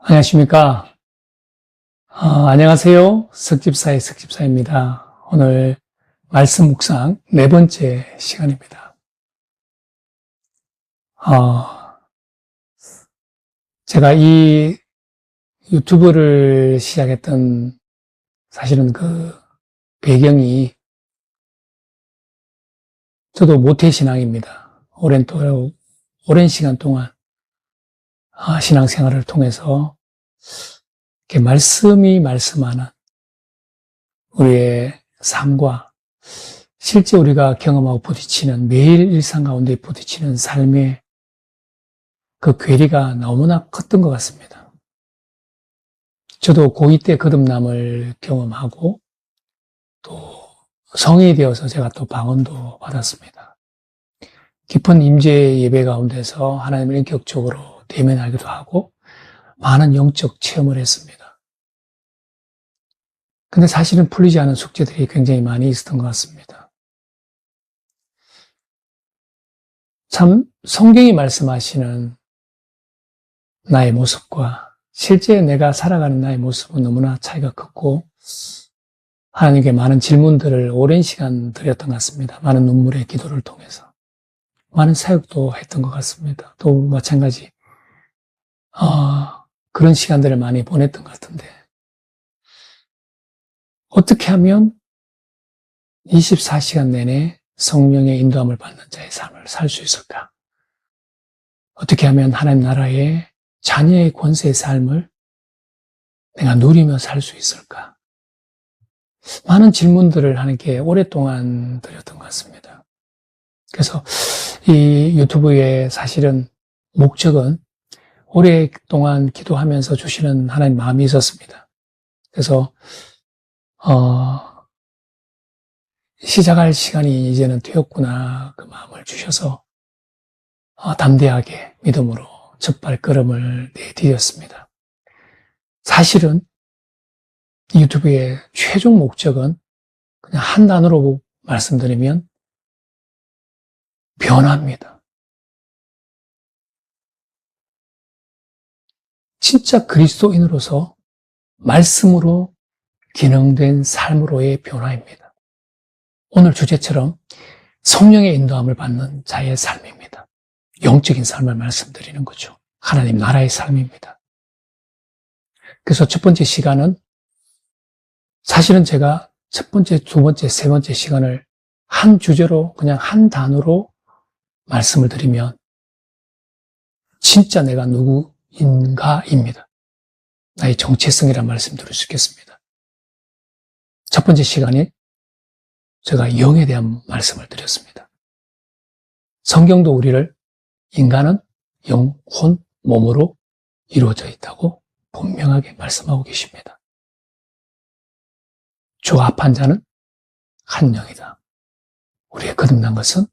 안녕하십니까. 안녕하세요. 석집사의 석집사입니다. 오늘 말씀 묵상 네 번째 시간입니다. 제가 이 유튜브를 시작했던 사실은 그 배경이 저도 모태신앙입니다. 오랜 시간 동안 신앙생활을 통해서 이렇게 말씀이 말씀하는 우리의 삶과 실제 우리가 경험하고 부딪히는 매일 일상 가운데 부딪히는 삶의 그 괴리가 너무나 컸던 것 같습니다. 저도 고2 때 거듭남을 경험하고 또 성인이 되어서 제가 또 방언도 받았습니다. 깊은 임재 예배 가운데서 하나님을 인격적으로 대면하기도 하고 많은 영적 체험을 했습니다. 근데 사실은 풀리지 않은 숙제들이 굉장히 많이 있었던 것 같습니다. 참 성경이 말씀하시는 나의 모습과 실제 내가 살아가는 나의 모습은 너무나 차이가 컸고 하나님께 많은 질문들을 오랜 시간 드렸던 것 같습니다. 많은 눈물의 기도를 통해서 많은 사역도 했던 것 같습니다. 또 마찬가지 그런 시간들을 많이 보냈던 것 같은데 어떻게 하면 24시간 내내 성령의 인도함을 받는 자의 삶을 살 수 있을까? 어떻게 하면 하나님 나라의 자녀의 권세의 삶을 내가 누리며 살 수 있을까? 많은 질문들을 하나님께 오랫동안 드렸던 것 같습니다. 그래서 이 유튜브의 사실은 목적은 오랫동안 기도하면서 주시는 하나님 마음이 있었습니다. 그래서 시작할 시간이 이제는 되었구나 그 마음을 주셔서 담대하게 믿음으로 첫 발걸음을 내디뎠습니다. 사실은 유튜브의 최종 목적은 그냥 한 단어로 말씀드리면 변화입니다. 진짜 그리스도인으로서 말씀으로 기능된 삶으로의 변화입니다. 오늘 주제처럼 성령의 인도함을 받는 자의 삶입니다. 영적인 삶을 말씀드리는 거죠. 하나님 나라의 삶입니다. 그래서 첫 번째 시간은 사실은 제가 첫 번째, 두 번째, 세 번째 시간을 한 주제로 그냥 한 단어로 말씀을 드리면 진짜 내가 누구인가입니다. 나의 정체성이라는 말씀 드릴 수 있겠습니다. 첫 번째 시간에 제가 영에 대한 말씀을 드렸습니다. 성경도 우리를 인간은 영, 혼, 몸으로 이루어져 있다고 분명하게 말씀하고 계십니다. 주 합한 자는 한 영이다. 우리의 거듭난 것은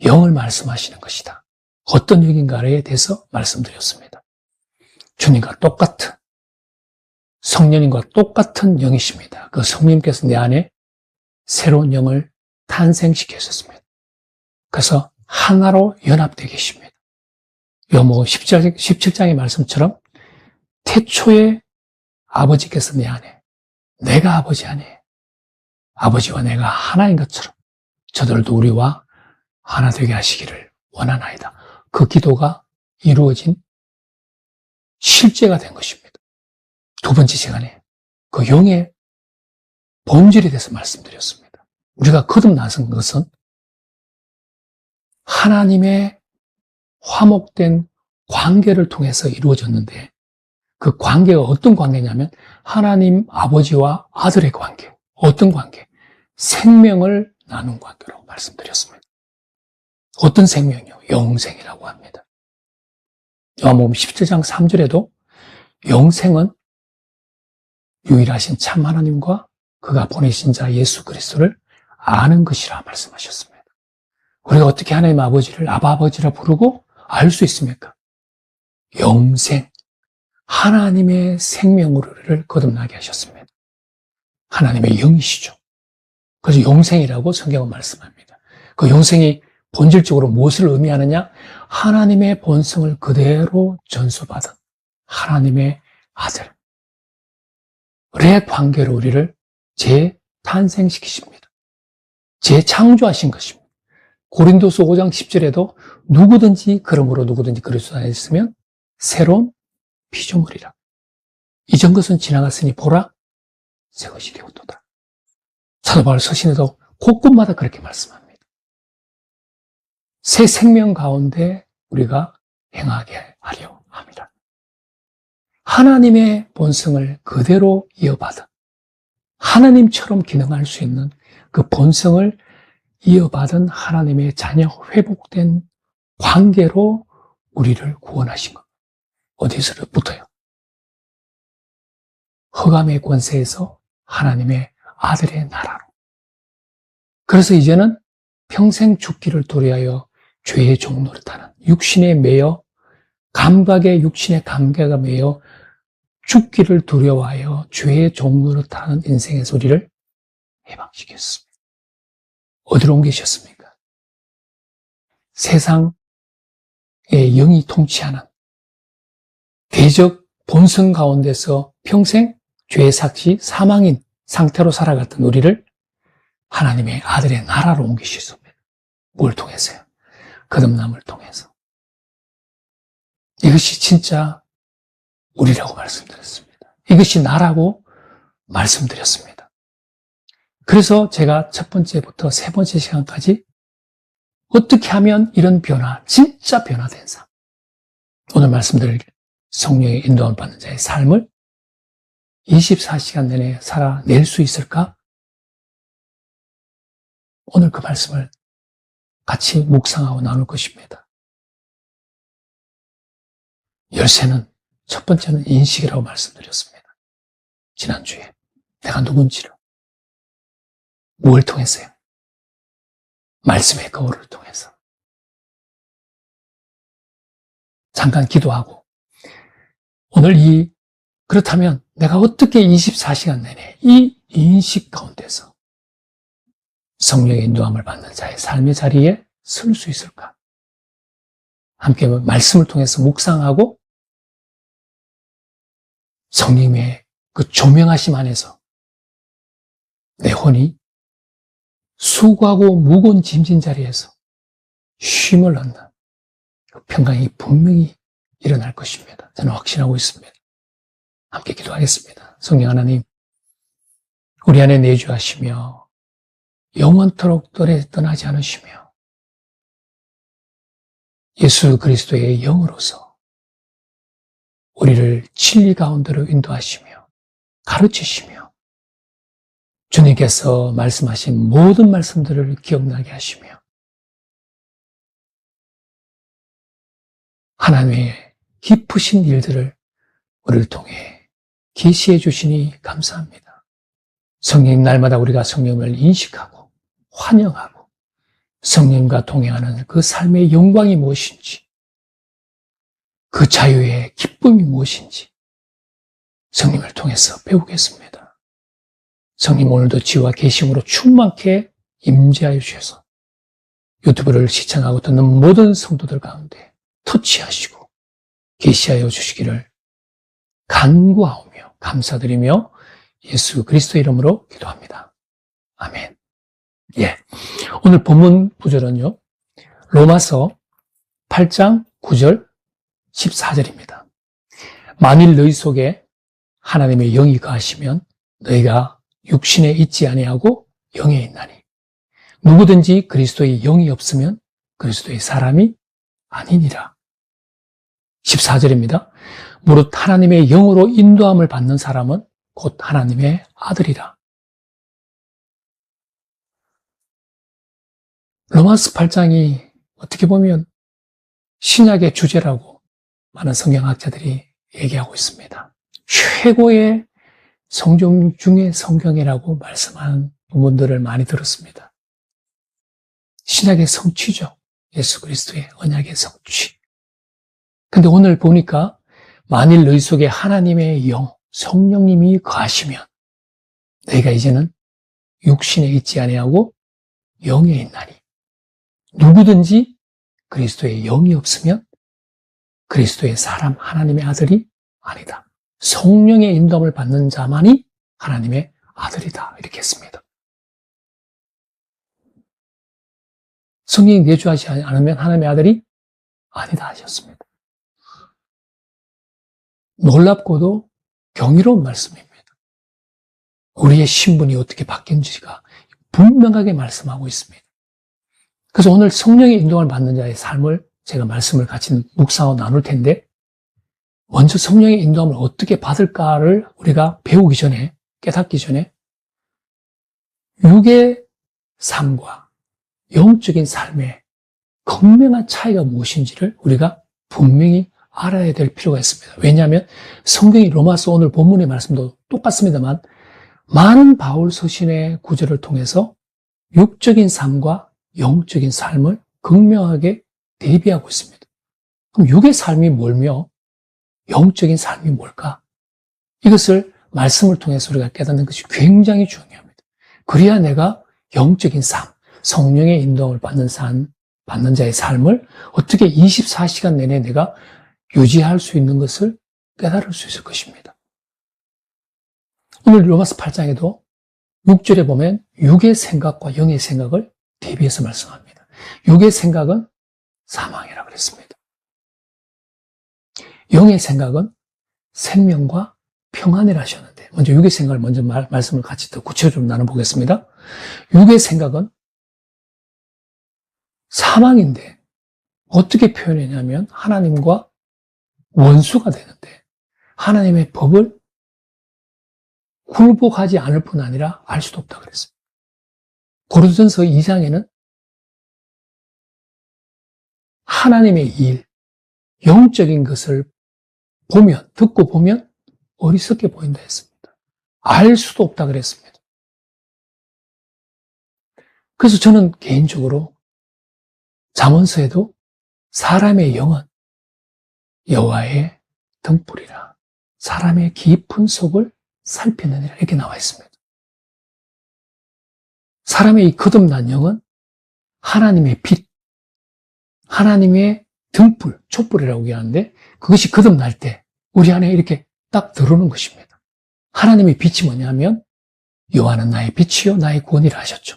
영을 말씀하시는 것이다. 어떤 영인가에 대해서 말씀드렸습니다. 주님과 똑같은 성령님과 똑같은 영이십니다. 그 성령님께서 내 안에 새로운 영을 탄생시키셨습니다. 그래서 하나로 연합되어 계십니다. 요한복음 17장의 말씀처럼 태초에 아버지께서 내 안에 내가 아버지 안에 아버지와 내가 하나인 것처럼 저들도 우리와 하나 되게 하시기를 원하나이다. 그 기도가 이루어진 실제가 된 것입니다. 두 번째 시간에 그 영의 본질에 대해서 말씀드렸습니다. 우리가 거듭나선 것은 하나님의 화목된 관계를 통해서 이루어졌는데 그 관계가 어떤 관계냐면 하나님 아버지와 아들의 관계. 어떤 관계? 생명을 나눈 관계로 말씀드렸습니다. 어떤 생명이요? 영생이라고 합니다. 요한복음 17장 3절에도 영생은 유일하신 참 하나님과 그가 보내신 자 예수 그리스도를 아는 것이라 말씀하셨습니다. 우리가 어떻게 하나님 아버지를 아버지라 부르고 알 수 있습니까? 영생, 하나님의 생명으로 우리를 거듭나게 하셨습니다. 하나님의 영이시죠. 그래서 영생이라고 성경은 말씀합니다. 그 영생이 본질적으로 무엇을 의미하느냐? 하나님의 본성을 그대로 전수받은 하나님의 아들의 관계로 우리를 재탄생시키십니다. 재창조하신 것입니다. 고린도서 5장 10절에도 누구든지 그러므로 누구든지 그리스도 안에 있으면 새로운 피조물이라. 이전 것은 지나갔으니 보라 새 것이 되었도다. 사도 바울 서신에도 곳곳마다 그렇게 말씀합니다. 새 생명 가운데 우리가 행하게 하려 합니다. 하나님의 본성을 그대로 이어받은 하나님처럼 기능할 수 있는 그 본성을 이어받은 하나님의 자녀 회복된 관계로 우리를 구원하신 것. 어디서부터요? 흑암의 권세에서 하나님의 아들의 나라로. 그래서 이제는 평생 죽기를 두려워하여 죄의 종노릇하는 육신에 매여 육신의 감각에 매여 죽기를 두려워하여 죄의 종노릇하는 인생의 소리를 해방시켰습니다. 어디로 옮기셨습니까? 세상의 영이 통치하는 대적 본성 가운데서 평생 죄의 삭시 사망인 상태로 살아갔던 우리를 하나님의 아들의 나라로 옮기셨습니다. 뭘 통해서요? 거듭남을 통해서. 이것이 진짜 우리라고 말씀드렸습니다. 이것이 나라고 말씀드렸습니다. 그래서 제가 첫 번째부터 세 번째 시간까지 어떻게 하면 이런 변화, 진짜 변화된 삶, 오늘 말씀드릴 성령의 인도함을 받는 자의 삶을 24시간 내내 살아낼 수 있을까? 오늘 그 말씀을 같이 묵상하고 나눌 것입니다. 열쇠는 첫 번째는 인식이라고 말씀드렸습니다. 지난주에 내가 누군지를 뭘 통해서요? 말씀의 거울을 통해서. 잠깐 기도하고 오늘 그렇다면 내가 어떻게 24시간 내내 이 인식 가운데서 성령의 인도함을 받는 자의 삶의 자리에 설 수 있을까? 함께 말씀을 통해서 묵상하고 성령의 그 조명하심 안에서 내 혼이 수고하고 무거운 짐진 자리에서 쉼을 얻는 그 평강이 분명히 일어날 것입니다. 저는 확신하고 있습니다. 함께 기도하겠습니다. 성령 하나님, 우리 안에 내주하시며 영원토록 떠나지 않으시며 예수 그리스도의 영으로서 우리를 진리 가운데로 인도하시며 가르치시며 주님께서 말씀하신 모든 말씀들을 기억나게 하시며 하나님의 깊으신 일들을 우리를 통해 계시해 주시니 감사합니다. 성령 날마다 우리가 성령을 인식하고 환영하고 성령과 동행하는 그 삶의 영광이 무엇인지, 그 자유의 기쁨이 무엇인지 성령을 통해서 배우겠습니다. 성령 오늘도 지혜와 계심으로 충만케 임재하여 주셔서 유튜브를 시청하고 듣는 모든 성도들 가운데 터치하시고 계시하여 주시기를 간구하오며 감사드리며 예수 그리스도 이름으로 기도합니다. 아멘. 예, 오늘 본문 구절은요, 로마서 8장 9절 14절입니다. 만일 너희 속에 하나님의 영이 거하시면 너희가 육신에 있지 아니하고 영에 있나니 누구든지 그리스도의 영이 없으면 그리스도의 사람이 아니니라. 14절입니다. 무릇 하나님의 영으로 인도함을 받는 사람은 곧 하나님의 아들이라. 로마서 8장이 어떻게 보면 신약의 주제라고 많은 성경학자들이 얘기하고 있습니다. 최고의 성경 중의 성경이라고 말씀하는 부분들을 많이 들었습니다. 신약의 성취죠. 예수 그리스도의 언약의 성취. 근데 오늘 보니까 만일 너희 속에 하나님의 영, 성령님이 거하시면 너희가 이제는 육신에 있지 아니하고 영에 있나니 누구든지 그리스도의 영이 없으면 그리스도의 사람 하나님의 아들이 아니다. 성령의 인도함을 받는 자만이 하나님의 아들이다. 이렇게 했습니다. 성령이 내주하지 않으면 하나님의 아들이 아니다 하셨습니다. 놀랍고도 경이로운 말씀입니다. 우리의 신분이 어떻게 바뀐지가 분명하게 말씀하고 있습니다. 그래서 오늘 성령의 인도함을 받는 자의 삶을 제가 말씀을 같이 묵상하고 나눌 텐데, 먼저 성령의 인도함을 어떻게 받을까를 우리가 배우기 전에, 깨닫기 전에 육의 삶과 영적인 삶의 극명한 차이가 무엇인지를 우리가 분명히 알아야 될 필요가 있습니다. 왜냐하면 성경이 로마서 오늘 본문의 말씀도 똑같습니다만 많은 바울 서신의 구절을 통해서 육적인 삶과 영적인 삶을 극명하게 대비하고 있습니다. 그럼 육의 삶이 뭘며 영적인 삶이 뭘까? 이것을 말씀을 통해서 우리가 깨닫는 것이 굉장히 중요합니다. 그래야 내가 영적인 삶, 성령의 인도함을 받는 자의 삶을 어떻게 24시간 내내 내가 유지할 수 있는 것을 깨달을 수 있을 것입니다. 오늘 로마서 8장에도 6절에 보면 육의 생각과 영의 생각을 대비해서 말씀합니다. 육의 생각은 사망이라고 그랬습니다. 영의 생각은 생명과 평안이라 하셨는데, 먼저 육의 생각을 먼저 말씀을 같이 더 구체적으로 나눠보겠습니다. 육의 생각은 사망인데 어떻게 표현했냐면 하나님과 원수가 되는데 하나님의 법을 굴복하지 않을 뿐 아니라 알 수도 없다 그랬어요. 고린도전서 2장에는 하나님의 일, 영적인 것을 듣고 보면 어리석게 보인다 했습니다. 알 수도 없다 그랬습니다. 그래서 저는 개인적으로 잠언서에도 사람의 영은 여호와의 등불이라 사람의 깊은 속을 살피느니라 이렇게 나와 있습니다. 사람의 이 거듭난 영은 하나님의 빛, 하나님의 등불, 촛불이라고 얘기하는데 그것이 거듭날 때 우리 안에 이렇게 딱 들어오는 것입니다. 하나님의 빛이 뭐냐면 여호와는 나의 빛이요 나의 구원이라 하셨죠.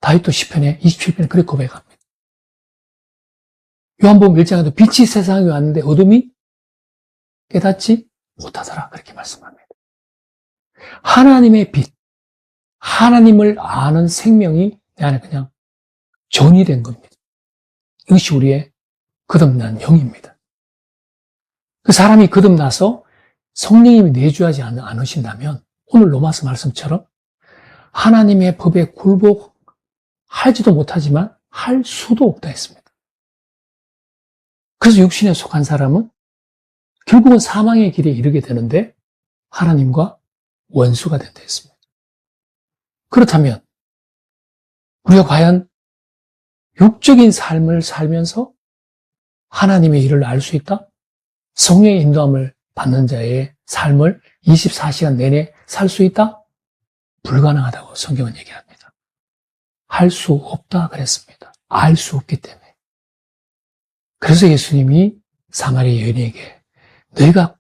다윗도 시편에 27편에 그렇게 고백합니다. 요한복음 1장에도 빛이 세상에 왔는데 어둠이 깨닫지 못하더라 그렇게 말씀합니다. 하나님의 빛, 하나님을 아는 생명이 내 안에 그냥 전이된 겁니다. 이것이 우리의 거듭난 영입니다. 그 사람이 거듭나서 성령님이 내주하지 않으신다면 오늘 로마서 말씀처럼 하나님의 법에 굴복하지도 못하지만 할 수도 없다 했습니다. 그래서 육신에 속한 사람은 결국은 사망의 길에 이르게 되는데 하나님과 원수가 된다 했습니다. 그렇다면 우리가 과연 육적인 삶을 살면서 하나님의 일을 알 수 있다? 성령의 인도함을 받는 자의 삶을 24시간 내내 살 수 있다? 불가능하다고 성경은 얘기합니다. 할 수 없다 그랬습니다. 알 수 없기 때문에. 그래서 예수님이 사마리아 여인에게 너희가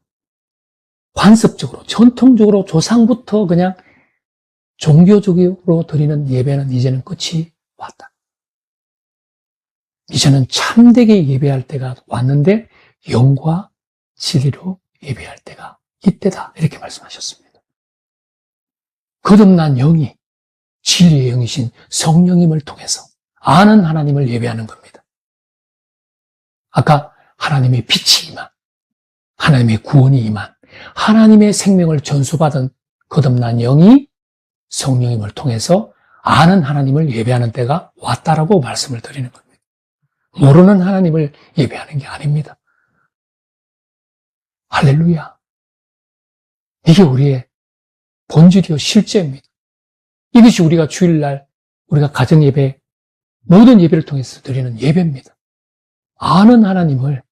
관습적으로, 전통적으로 조상부터 그냥 종교적으로 드리는 예배는 이제는 끝이 왔다. 이제는 참되게 예배할 때가 왔는데 영과 진리로 예배할 때가 이때다. 이렇게 말씀하셨습니다. 거듭난 영이 진리의 영이신 성령님을 통해서 아는 하나님을 예배하는 겁니다. 아까 하나님의 빛이 임한, 하나님의 구원이 임한, 하나님의 생명을 전수받은 거듭난 영이 성령님을 통해서 아는 하나님을 예배하는 때가 왔다라고 말씀을 드리는 겁니다. 모르는 하나님을 예배하는 게 아닙니다. 할렐루야. 이게 우리의 본질이요 실제입니다. 이것이 우리가 주일날 우리가 가정예배 모든 예배를 통해서 드리는 예배입니다. 아는 하나님을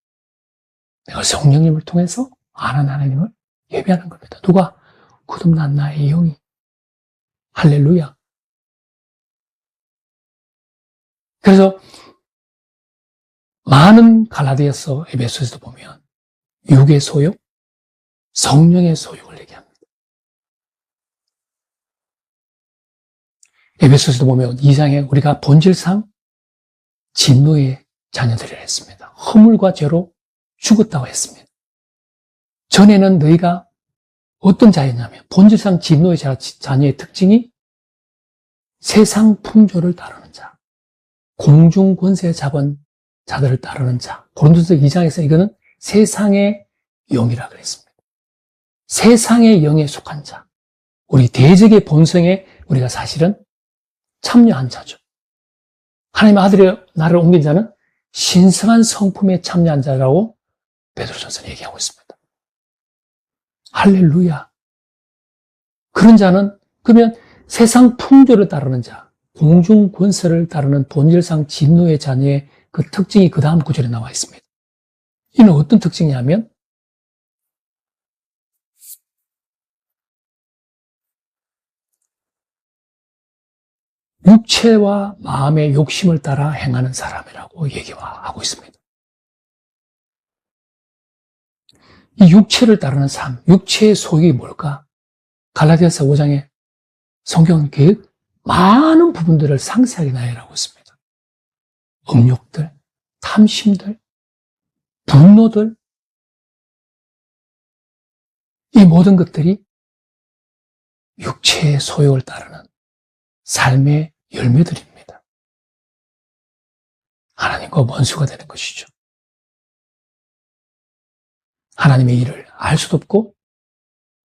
내가 성령님을 통해서 아는 하나님을 예배하는 겁니다. 누가? 거듭난 나의 영이. 할렐루야. 그래서 많은 갈라디아서 에베소에서도 보면 육의 소욕, 성령의 소욕을 얘기합니다. 에베소서도 보면 2장에 우리가 본질상 진노의 자녀들이라 했습니다. 허물과 죄로 죽었다고 했습니다. 전에는 너희가 어떤 자였냐면 본질상 진노의 자녀의 특징이 세상 풍조를 따르는 자, 공중 권세 잡은 자들을 따르는 자. 고린도서 2장에서 이거는 세상의 영이라 그랬습니다. 세상의 영에 속한 자. 우리 대적의 본성에 우리가 사실은 참여한 자죠. 하나님의 아들의 나를 옮긴 자는 신성한 성품에 참여한 자라고 베드로전서는 얘기하고 있습니다. 할렐루야. 그런 자는 그러면 세상 풍조를 따르는 자, 공중 권세를 따르는 본질상 진노의 자녀의 그 특징이 그 다음 구절에 나와 있습니다. 이는 어떤 특징이냐면 육체와 마음의 욕심을 따라 행하는 사람이라고 얘기하고 있습니다. 이 육체를 따르는 삶, 육체의 소욕이 뭘까? 갈라디아서 5장에 성경은 그 많은 부분들을 상세하게 나열하고 있습니다. 음욕들, 탐심들, 분노들, 이 모든 것들이 육체의 소욕을 따르는 삶의 열매들입니다. 하나님과 원수가 되는 것이죠. 하나님의 일을 알 수도 없고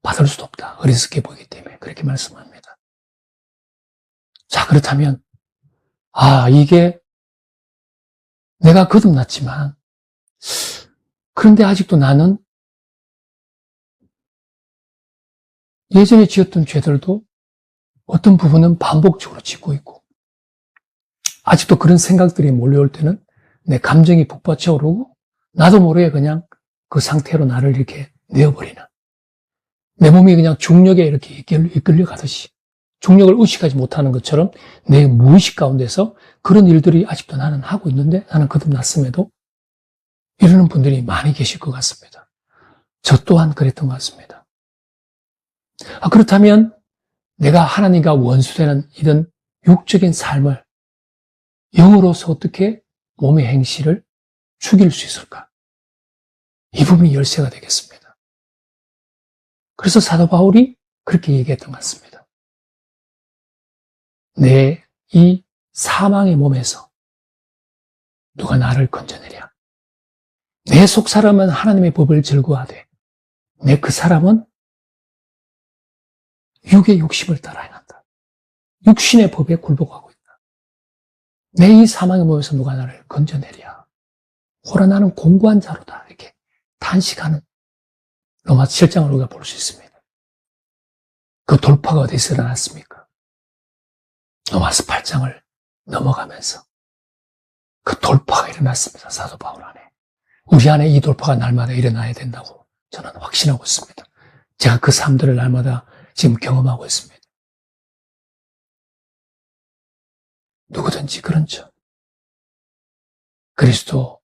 받을 수도 없다. 어리석게 보이기 때문에 그렇게 말씀합니다. 자, 그렇다면 이게 내가 거듭났지만 그런데 아직도 나는 예전에 지었던 죄들도 어떤 부분은 반복적으로 짓고 있고 아직도 그런 생각들이 몰려올 때는 내 감정이 북받쳐 오르고 나도 모르게 그냥 그 상태로 나를 이렇게 내어버리는 내 몸이 그냥 중력에 이렇게 이끌려 가듯이 중력을 의식하지 못하는 것처럼 내 무의식 가운데서 그런 일들이 아직도 나는 하고 있는데 나는 거듭났음에도 이러는 분들이 많이 계실 것 같습니다. 저 또한 그랬던 것 같습니다. 그렇다면 내가 하나님과 원수되는 이런 육적인 삶을 영으로서 어떻게 몸의 행실을 죽일 수 있을까? 이 부분이 열쇠가 되겠습니다. 그래서 사도 바울이 그렇게 얘기했던 것 같습니다. 내 이 사망의 몸에서 누가 나를 건져내랴? 내 속사람은 하나님의 법을 즐거워하되 내 그 사람은 육의 욕심을 따라 행한다. 육신의 법에 굴복하고 있다. 내 이 사망의 몸에서 누가 나를 건져내랴? 호라 나는 공고한 자로다. 이렇게 탄식하는 로마서 7장을 우리가 볼 수 있습니다. 그 돌파가 어디서 일어났습니까? 로마서 8장을 넘어가면서 그 돌파가 일어났습니다. 사도 바울 안에. 우리 안에 이 돌파가 날마다 일어나야 된다고 저는 확신하고 있습니다. 제가 그 삶들을 날마다 지금 경험하고 있습니다. 누구든지 그런죠. 그리스도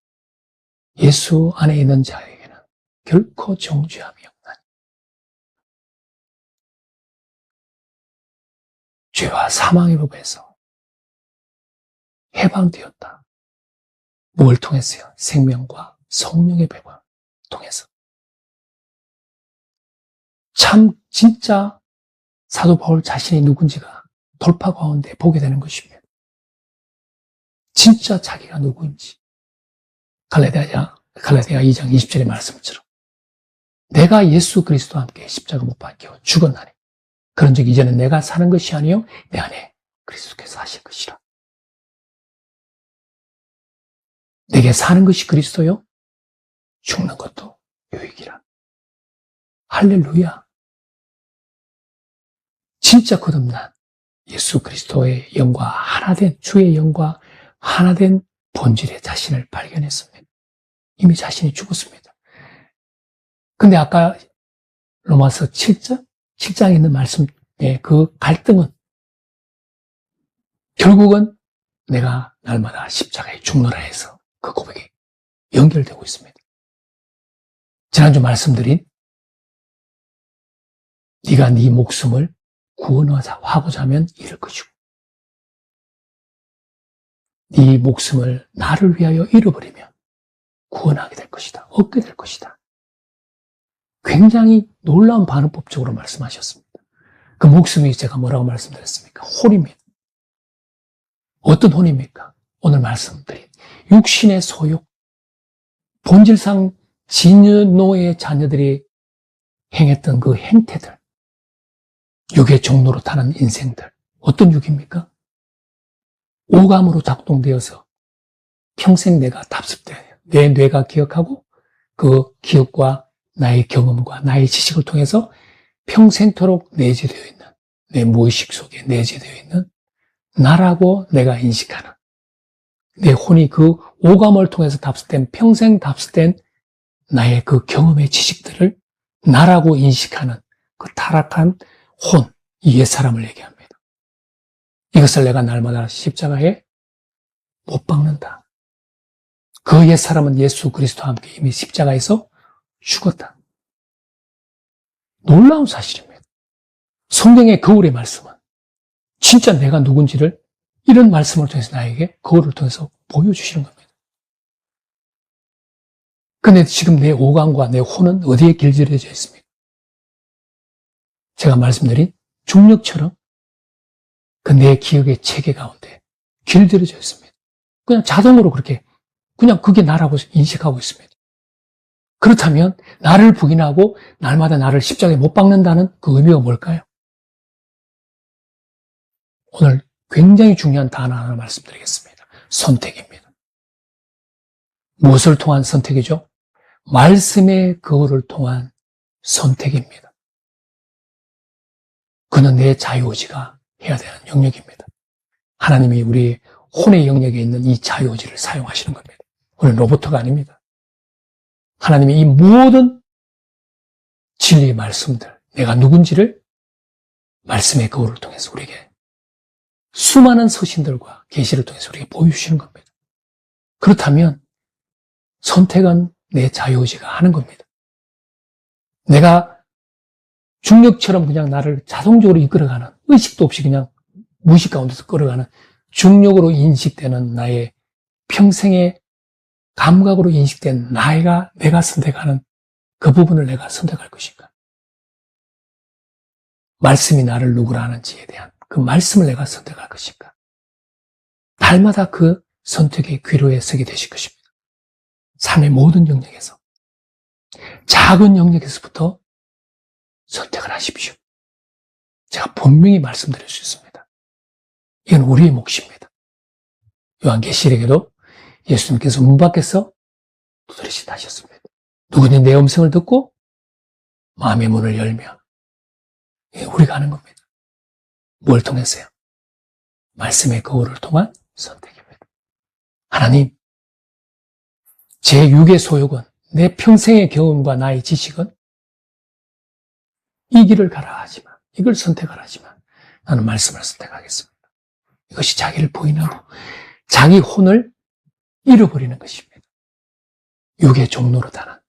예수 안에 있는 자에게는 결코 정죄함이 없나니 죄와 사망의 법에서 해방되었다. 뭘 통해서요? 생명과 성령의 배관을 통해서. 참 진짜 사도 바울 자신이 누군지가 돌파 가운데 보게 되는 것입니다. 진짜 자기가 누구인지. 갈라디아 2장 20절의 말씀처럼 내가 예수 그리스도와 함께 십자가 못 박혀 죽었나니 그런즉 이제는 내가 사는 것이 아니요 내 안에 그리스도께서 하실 것이라. 내게 사는 것이 그리스도요 죽는 것도 유익이라. 할렐루야. 진짜 거듭난 예수 그리스도의 영과 하나된 주의 영과 하나된 본질의 자신을 발견했습니다. 이미 자신이 죽었습니다. 근데 아까 로마서 7장에 있는 말씀의 그 갈등은 결국은 내가 날마다 십자가에 죽노라 해서 그 고백이 연결되고 있습니다. 지난주 말씀드린 네가 네 목숨을 구원하고자 하면 잃을 것이고 네 목숨을 나를 위하여 잃어버리면 구원하게 될 것이다. 얻게 될 것이다. 굉장히 놀라운 반응법적으로 말씀하셨습니다. 그 목숨이 제가 뭐라고 말씀드렸습니까? 혼입니다. 어떤 혼입니까? 오늘 말씀드린 육신의 소욕, 본질상 진노의 자녀들이 행했던 그 행태들, 육의 종로로 타는 인생들, 어떤 육입니까? 오감으로 작동되어서 평생 내가 답습돼요. 내 뇌가 기억하고 그 기억과 나의 경험과 나의 지식을 통해서 평생토록 내재되어 있는, 내 무의식 속에 내재되어 있는 나라고 내가 인식하는 내 혼이 그 오감을 통해서 답습된, 평생 답습된 나의 그 경험의 지식들을 나라고 인식하는 그 타락한 혼, 이 옛사람을 얘기합니다. 이것을 내가 날마다 십자가에 못 박는다. 그 옛사람은 예수 그리스도와 함께 이미 십자가에서 죽었다. 놀라운 사실입니다. 성경의 거울의 말씀은 진짜 내가 누군지를 이런 말씀을 통해서 나에게 거울을 통해서 보여주시는 겁니다. 근데 지금 내 오감과 내 혼은 어디에 길들여져 있습니까? 제가 말씀드린 중력처럼 그 내 기억의 체계 가운데 길들여져 있습니다. 그냥 자동으로 그렇게 그냥 그게 나라고 인식하고 있습니다. 그렇다면 나를 부인하고 날마다 나를 십자가에 못 박는다는 그 의미가 뭘까요? 오늘 굉장히 중요한 단어 하나 말씀드리겠습니다. 선택입니다. 무엇을 통한 선택이죠? 말씀의 거울을 통한 선택입니다. 그는 내 자유의지가 해야 되는 영역입니다. 하나님이 우리 혼의 영역에 있는 이 자유의지를 사용하시는 겁니다. 우리는 로봇가 아닙니다. 하나님이 이 모든 진리의 말씀들, 내가 누군지를 말씀의 거울을 통해서 우리에게 수많은 서신들과 계시를 통해서 우리에게 보여주시는 겁니다. 그렇다면 선택은 내 자유의지가 하는 겁니다. 내가 중력처럼 그냥 나를 자동적으로 이끌어가는, 의식도 없이 그냥 무의식 가운데서 끌어가는 중력으로 인식되는 나의 평생의 감각으로 인식된 내가 선택하는 그 부분을 내가 선택할 것인가? 말씀이 나를 누구라 하는지에 대한 그 말씀을 내가 선택할 것인가? 날마다 그 선택의 귀로에 서게 되실 것입니다. 삶의 모든 영역에서, 작은 영역에서부터 선택을 하십시오. 제가 분명히 말씀드릴 수 있습니다. 이건 우리의 몫입니다. 요한계시록에도 예수님께서 문 밖에서 두드리시다 하셨습니다. 누구든지 내 음성을 듣고 마음의 문을 열며, 우리가 하는 겁니다. 뭘 통해서요? 말씀의 거울을 통한 선택입니다. 하나님, 제 육의 소욕은, 내 평생의 경험과 나의 지식은 이 길을 가라 하지만, 이걸 선택하라 하지만 나는 말씀을 선택하겠습니다. 이것이 자기를 부인하고 자기 혼을 잃어버리는 것입니다. 육의 종로로 다는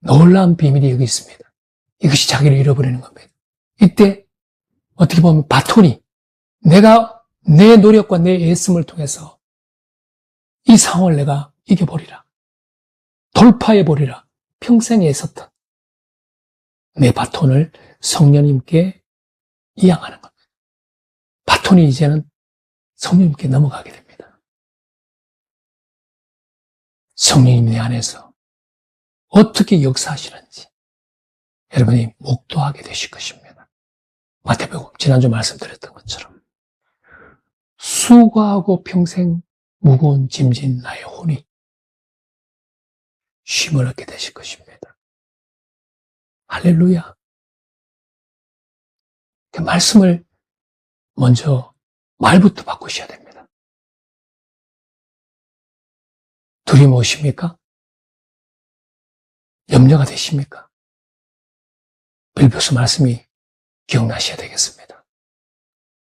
놀라운 비밀이 여기 있습니다. 이것이 자기를 잃어버리는 겁니다. 이때 어떻게 보면 바톤이 내가 내 노력과 내 애씀을 통해서 이 상황을 내가 이겨버리라, 돌파해버리라, 평생 애썼던 내 바톤을 성령님께 이양하는 겁니다. 바톤이 이제는 성령님께 넘어가게 됩니다. 성령님 내 안에서 어떻게 역사하시는지 여러분이 목도하게 되실 것입니다. 마태복음 지난주 말씀드렸던 것처럼 수고하고 평생 무거운 짐진 나의 혼이 쉼을 얻게 되실 것입니다. 할렐루야. 그 말씀을 먼저 말부터 바꾸셔야 됩니다. 두려움 오십니까? 염려가 되십니까? 빌보스 말씀이 기억나셔야 되겠습니다.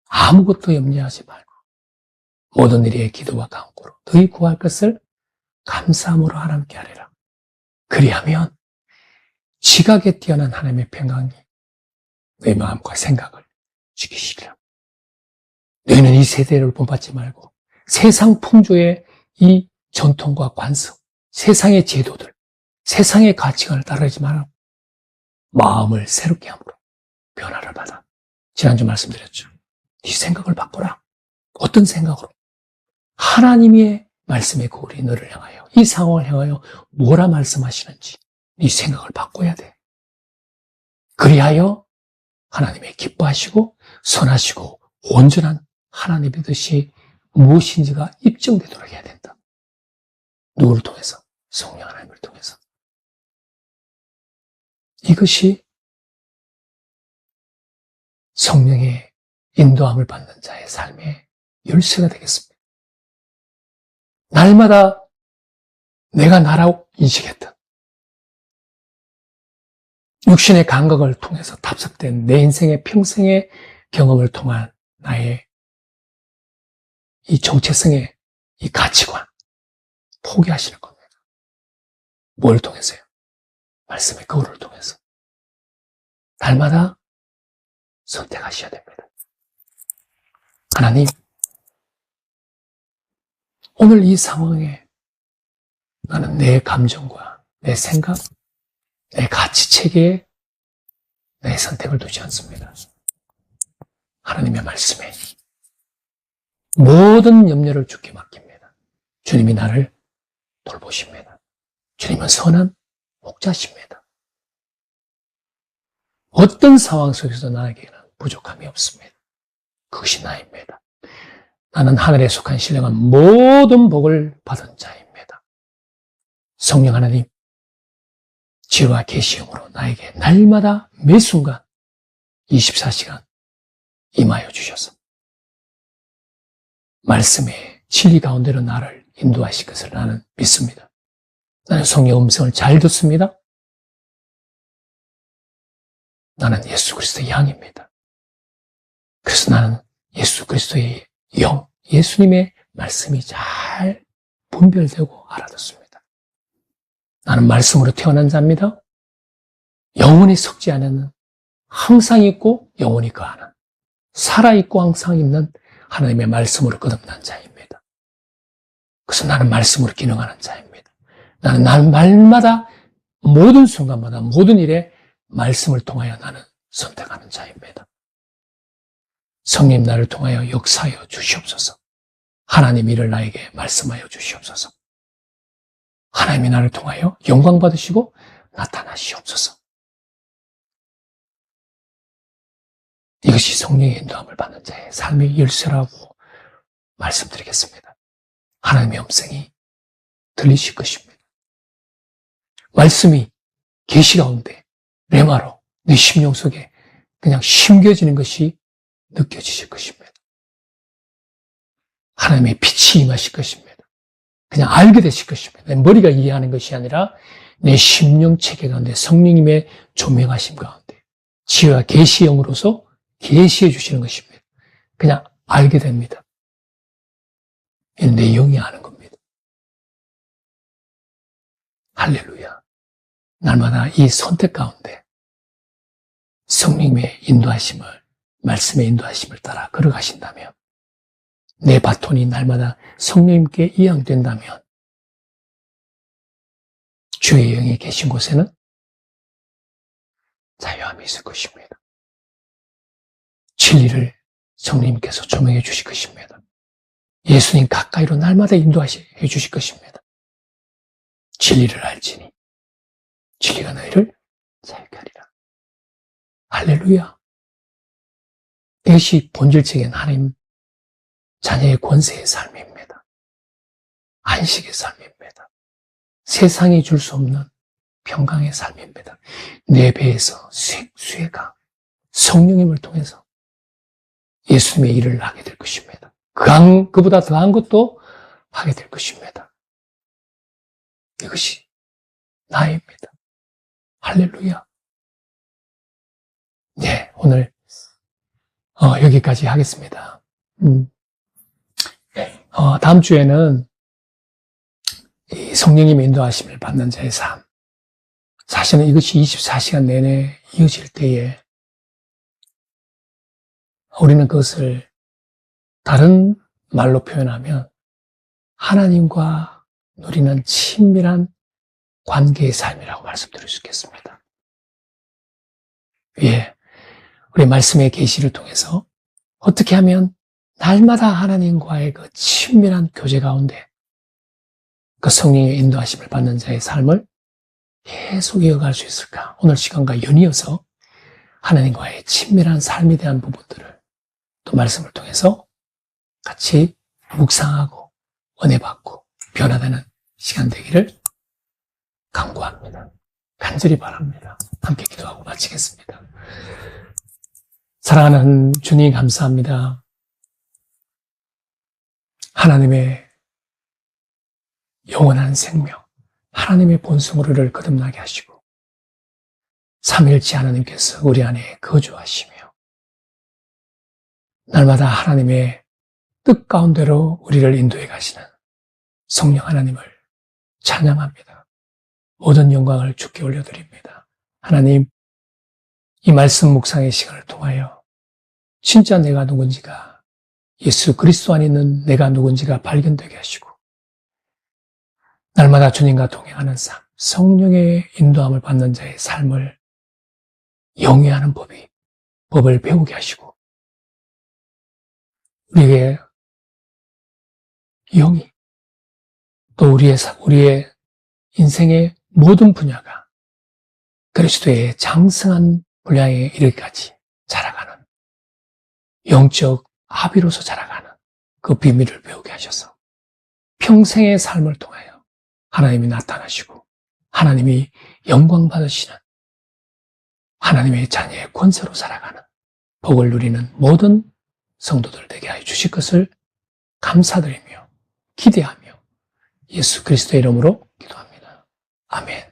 아무것도 염려하지 말고 모든 일에 기도와 간구로 너희 구할 것을 감사함으로 하나님께 하리라. 그리하면 지각에 뛰어난 하나님의 평강이 너희 마음과 생각을 지키시리라. 너희는 이 세대를 본받지 말고 세상 풍조의 이 전통과 관습, 세상의 제도들, 세상의 가치관을 따르지 말고 마음을 새롭게 함으로 변화를 받아. 지난주 말씀드렸죠. 네 생각을 바꿔라. 어떤 생각으로? 하나님의 말씀의 거울이 너를 향하여, 이 상황을 향하여 뭐라 말씀하시는지 네 생각을 바꿔야 돼. 그리하여 하나님의 기뻐하시고 선하시고 온전한 하나님의 뜻이 무엇인지가 입증되도록 해야 된다. 누구를 통해서? 성령 하나님을 통해서. 이것이 성령의 인도함을 받는 자의 삶의 열쇠가 되겠습니다. 날마다 내가 나라고 인식했던 육신의 감각을 통해서 답습된 내 인생의 평생의 경험을 통한 나의 이 정체성의 이 가치관 포기하시는 겁니다. 뭘 통해서요? 말씀의 거울을 통해서. 날마다 선택하셔야 됩니다. 하나님, 오늘 이 상황에 나는 내 감정과 내 생각, 내 가치체계에 내 선택을 두지 않습니다. 하나님의 말씀에 모든 염려를 주께 맡깁니다. 주님이 나를 돌보십니다. 주님은 선한 목자십니다. 어떤 상황 속에서 나에게는 부족함이 없습니다. 그것이 나입니다. 나는 하늘에 속한 신령한 모든 복을 받은 자입니다. 성령 하나님, 지혜와 계시형으로 나에게 날마다 매 순간 24시간 임하여 주셔서 말씀의 진리 가운데로 나를 인도하실 것을 나는 믿습니다. 나는 성령의 음성을 잘 듣습니다. 나는 예수 그리스도의 양입니다. 그래서 나는 예수 그리스도의 영, 예수님의 말씀이 잘 분별되고 알아듣습니다. 나는 말씀으로 태어난 자입니다. 영원히 썩지 않는, 항상 있고 영원히 거하는, 살아있고 항상 있는 하나님의 말씀으로 거듭난 자입니다. 그래서 나는 말씀으로 기능하는 자입니다. 나는 날마다 모든 순간마다 모든 일에 말씀을 통하여 나는 선택하는 자입니다. 성님 나를 통하여 역사하여 주시옵소서. 하나님 이를 나에게 말씀하여 주시옵소서. 하나님이 나를 통하여 영광 받으시고 나타나시옵소서. 이것이 성령의 인도함을 받는 자의 삶의 열쇠라고 말씀드리겠습니다. 하나님의 음성이 들리실 것입니다. 말씀이 계시 가운데 레마로 내 심령 속에 그냥 심겨지는 것이 느껴지실 것입니다. 하나님의 빛이 임하실 것입니다. 그냥 알게 되실 것입니다. 내 머리가 이해하는 것이 아니라 내 심령 체계 가운데 성령님의 조명하심 가운데 지혜와 계시형으로서 계시해 주시는 것입니다. 그냥 알게 됩니다. 이는 내 영이 아는 겁니다. 할렐루야. 날마다 이 선택 가운데 성령님의 인도하심을, 말씀의 인도하심을 따라 걸어가신다면, 내 바톤이 날마다 성령님께 이양된다면 주의 영이 계신 곳에는 자유함이 있을 것입니다. 진리를 성령님께서 조명해 주실 것입니다. 예수님 가까이로 날마다 인도해 주실 것입니다. 진리를 알지니 진리가 너희를 자유케 하리라. 할렐루야. 이것이 본질적인 하나님 자녀의 권세의 삶입니다. 안식의 삶입니다. 세상이 줄 수 없는 평강의 삶입니다. 내 배에서 수의 강, 성령님을 통해서 예수님의 일을 하게 될 것입니다. 그보다 더한 것도 하게 될 것입니다. 이것이 나입니다. 할렐루야. 네, 오늘 여기까지 하겠습니다. 다음 주에는 이 성령님의 인도하심을 받는 자의 삶, 사실은 이것이 24시간 내내 이어질 때에 우리는 그것을 다른 말로 표현하면 하나님과 누리는 친밀한 관계의 삶이라고 말씀드릴 수 있겠습니다. 예, 우리 말씀의 계시를 통해서 어떻게 하면 날마다 하나님과의 그 친밀한 교제 가운데 그 성령의 인도하심을 받는 자의 삶을 계속 이어갈 수 있을까? 오늘 시간과 연이어서 하나님과의 친밀한 삶에 대한 부분들을 또 말씀을 통해서 같이 묵상하고 은혜 받고 변화되는 시간 되기를 간구합니다. 간절히 바랍니다. 함께 기도하고 마치겠습니다. 사랑하는 주님 감사합니다. 하나님의 영원한 생명, 하나님의 본성 우리를 거듭나게 하시고 삼일째 하나님께서 우리 안에 거주하시며 날마다 하나님의 뜻 가운데로 우리를 인도해 가시는 성령 하나님을 찬양합니다. 모든 영광을 주께 올려드립니다. 하나님, 이 말씀 묵상의 시간을 통하여 진짜 내가 누군지가, 예수 그리스도 안에 있는 내가 누군지가 발견되게 하시고 날마다 주님과 동행하는 삶, 성령의 인도함을 받는 자의 삶을 영위하는 법을 배우게 하시고 우리의 영이 또 우리의 인생의 모든 분야가 그리스도의 장성한 분량에 이르기까지 자라가는 영적 아비로서 자라가는 그 비밀을 배우게 하셔서 평생의 삶을 통하여 하나님이 나타나시고 하나님이 영광 받으시는 하나님의 자녀의 권세로 살아가는 복을 누리는 모든 성도들 되게 하여 주실 것을 감사드리며 기대하며 예수 그리스도의 이름으로 기도합니다. 아멘.